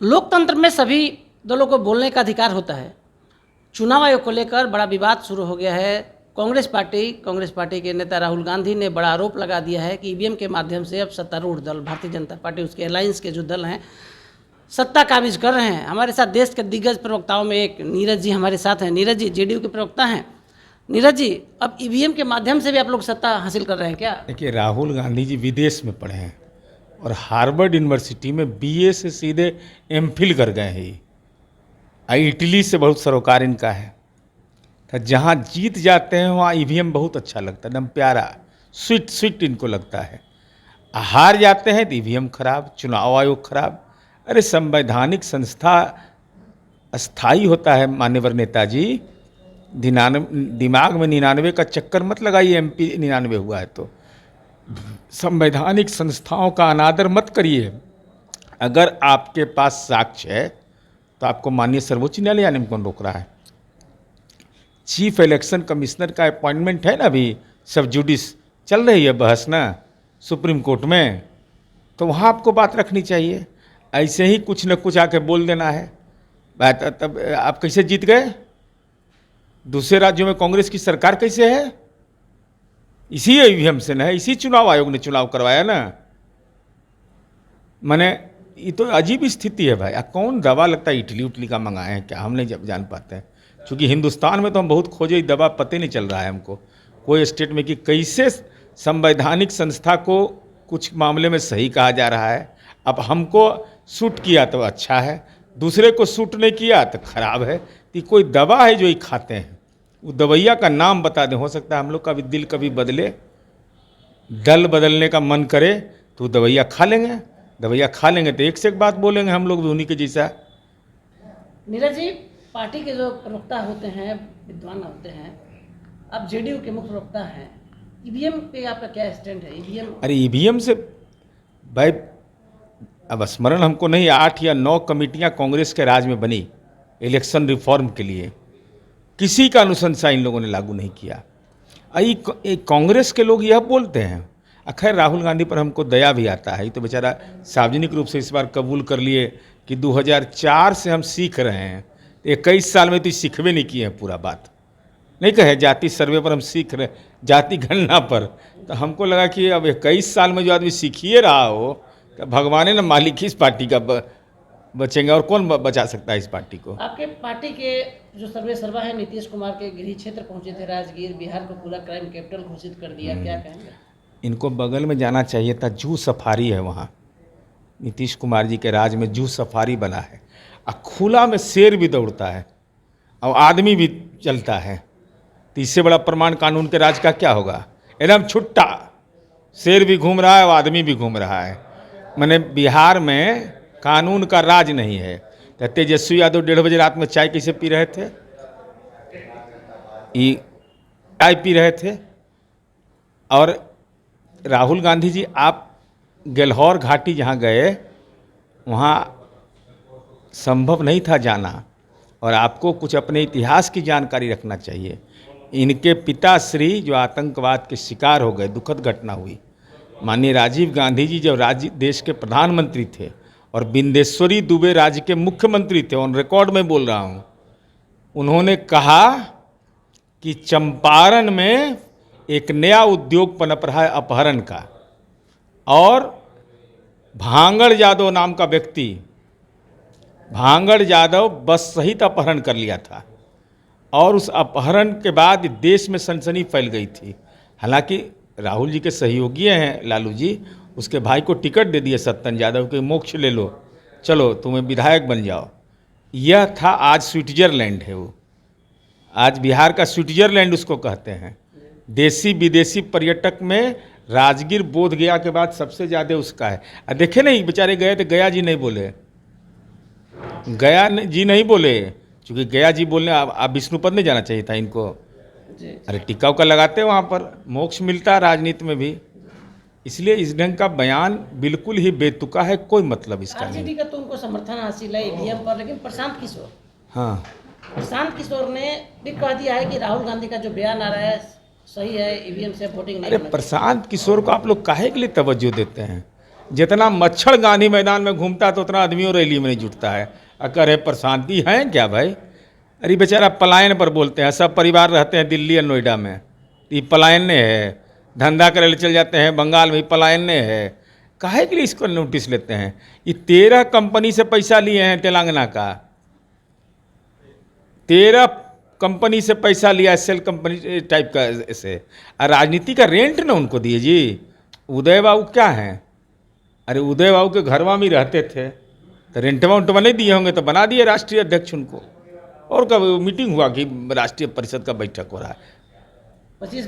लोकतंत्र में सभी दलों को बोलने का अधिकार होता है। चुनाव आयोग को लेकर बड़ा विवाद शुरू हो गया है। कांग्रेस पार्टी के नेता राहुल गांधी ने बड़ा आरोप लगा दिया है कि ईवीएम के माध्यम से अब सत्तारूढ़ दल भारतीय जनता पार्टी, उसके अलायंस के जो दल हैं, सत्ता काबिज कर रहे हैं। हमारे साथ देश के दिग्गज प्रवक्ताओं में एक नीरज जी हमारे साथ हैं। नीरज जी जेडीयू के प्रवक्ता हैं। नीरज जी, अब ईवीएम के माध्यम से भी आप लोग सत्ता हासिल कर रहे हैं क्या? देखिए, राहुल गांधी जी विदेश में पढ़े हैं और हार्वर्ड यूनिवर्सिटी में बीए से सीधे एमफिल कर गए हैं। इटली से बहुत सरोकार इनका है। तो जहाँ जीत जाते हैं वहाँ ईवीएम बहुत अच्छा लगता है, एकदम प्यारा, स्वीट स्वीट इनको लगता है। हार जाते हैं तो ईवीएम खराब, चुनाव आयोग खराब। अरे संवैधानिक संस्था अस्थाई होता है मान्यवर नेताजी। दिमाग में 99 का चक्कर मत लगाइए। एमपी 99 हुआ है तो संवैधानिक संस्थाओं का अनादर मत करिए। अगर आपके पास साक्ष्य है तो आपको माननीय सर्वोच्च न्यायालय आने में कौन रोक रहा है? चीफ इलेक्शन कमिश्नर का अपॉइंटमेंट है ना, अभी सब जुडिस चल रही है बहस ना सुप्रीम कोर्ट में, तो वहाँ आपको बात रखनी चाहिए। ऐसे ही कुछ न कुछ आके बोल देना है बात। तब आप कैसे जीत गए? दूसरे राज्यों में कांग्रेस की सरकार कैसे है? इसी ईवीएम से ना है, इसी चुनाव आयोग ने चुनाव करवाया ना। मैंने ये तो अजीब स्थिति है भाई। कौन दवा लगता है इटली उटली का मंगाए हैं क्या, हम नहीं जान पाते हैं। क्योंकि हिंदुस्तान में तो हम बहुत खोजे, दवा पते नहीं चल रहा है हमको कोई स्टेट में कि कैसे संवैधानिक संस्था को कुछ मामले में सही कहा जा रहा है। अब हमको सूट किया तो अच्छा है, दूसरे को सूट नहीं किया तो खराब है। तो कोई दवा है जो ये खाते हैं, वो दवैया का नाम बता दें। हो सकता है हम लोग का भी दिल कभी बदले, दल बदलने का मन करे तो दवैया खा लेंगे। दवैया खा लेंगे तो एक से एक बात बोलेंगे हम लोग भी उन्हीं के जैसा। नीरज जी, पार्टी के जो प्रवक्ता होते हैं, विद्वान होते हैं, आप जेडीयू के मुख्य प्रवक्ता हैं, ईवीएम पे आपका क्या स्टैंड है? ईवीएम, अरे ईवीएम से भाई अब स्मरण हमको नहीं, 8 या 9 कमेटियां कांग्रेस के राज में बनी इलेक्शन रिफॉर्म के लिए। किसी का अनुशंसा इन लोगों ने लागू नहीं किया। कांग्रेस के लोग यह बोलते हैं। खैर राहुल गांधी पर हमको दया भी आता है। तो बेचारा सार्वजनिक रूप से इस बार कबूल कर लिए कि 2004 से हम सीख रहे हैं। 21 साल में तो सीखवे नहीं किए हैं पूरा बात। नहीं कहे जाति सर्वे पर हम सीख रहे, जाति गणना पर। तो हमको लगा कि अब 21 साल में जो आदमी सीखिए रहा हो, तो भगवान ने मालिक इस पार्टी का बचेंगे और कौन बचा सकता है इस पार्टी को? आपके पार्टी के जो सर्वे सर्वा है, नीतीश कुमार के गृह क्षेत्र पहुंचे थे राजगीर, बिहार को पूरा क्राइम कैपिटल घोषित कर दिया, क्या कहेंगे? इनको बगल में जाना चाहिए था। जू सफारी है वहाँ, नीतीश कुमार जी के राज में जू सफारी बना है। खुला में शेर भी दौड़ता है और आदमी भी चलता है। तो इससे बड़ा प्रमाण कानून के राज का क्या होगा? एकदम छुट्टा, शेर भी घूम रहा है और आदमी भी घूम रहा है। मैंने बिहार में कानून का राज नहीं है। तो तेजस्वी यादव 1:30 बजे रात में चाय कैसे पी रहे थे? चाय पी रहे थे। और राहुल गांधी जी, आप गलहौर घाटी जहाँ गए, वहाँ संभव नहीं था जाना, और आपको कुछ अपने इतिहास की जानकारी रखना चाहिए। इनके पिताश्री जो आतंकवाद के शिकार हो गए, दुखद घटना हुई। माननीय राजीव गांधी जी जब देश के प्रधानमंत्री थे और बिंदेश्वरी दुबे राज्य के मुख्यमंत्री थे, ऑन रिकॉर्ड में बोल रहा हूँ, उन्होंने कहा कि चंपारण में एक नया उद्योग पनप रहा है अपहरण का, और भांगड़ यादव नाम का व्यक्ति, भांगड़ यादव बस सहित अपहरण कर लिया था। और उस अपहरण के बाद देश में सनसनी फैल गई थी। हालांकि राहुल जी के सहयोगी हैं लालू जी, उसके भाई को टिकट दे दिए सत्तन यादव के, मोक्ष ले लो, चलो तुम्हें विधायक बन जाओ। यह था, आज स्विट्जरलैंड है वो। आज बिहार का स्विट्जरलैंड उसको कहते हैं। देसी विदेशी पर्यटक में राजगीर बोध गया के बाद सबसे ज़्यादा उसका है। देखे नहीं, बेचारे गए तो गया जी नहीं बोले, गया जी नहीं बोले, क्योंकि गया जी बोलने आप विष्णुपद नहीं जाना चाहिए था इनको। अरे टिकाऊ का लगाते वहाँ पर, मोक्ष मिलता राजनीति में भी। इसलिए इस ढंग का बयान बिल्कुल ही बेतुका है, कोई मतलब इसका नहीं। आरजेडी का तो उनको समर्थन हासिल है ईवीएम पर, लेकिन प्रशांत किशोर ने भी कह दिया है कि राहुल गांधी का जो बयान आ रहा है सही है, ईवीएम से वोटिंग नहीं। अरे प्रशांत किशोर को आप लोग काहे के लिए तवज्जो देते हैं? जितना मच्छर गांधी मैदान में घूमता है तो उतना आदमियों रैली में नहीं जुटता है। अकर है प्रशांति है क्या भाई? अरे बेचारा पलायन पर बोलते हैं, सब परिवार रहते हैं दिल्ली और नोएडा में, ये पलायन है, धंधा करे ले चल जाते हैं बंगाल में, पलायन है। काहे के लिए इसको नोटिस लेते हैं? ये 13 कंपनी से पैसा लिए हैं तेलंगाना का, 13 कंपनी से पैसा लिया, सेल कंपनी टाइप का ऐसे, और राजनीति का रेंट ना उनको दिए जी। उदय बाबू क्या हैं? अरे उदय बाबू के घरवा में ही रहते थे, तो रेंटवा उंटवा नहीं दिए होंगे तो बना दिए राष्ट्रीय अध्यक्ष उनको। और कब मीटिंग हुआ कि राष्ट्रीय परिषद का बैठक हो रहा है? 25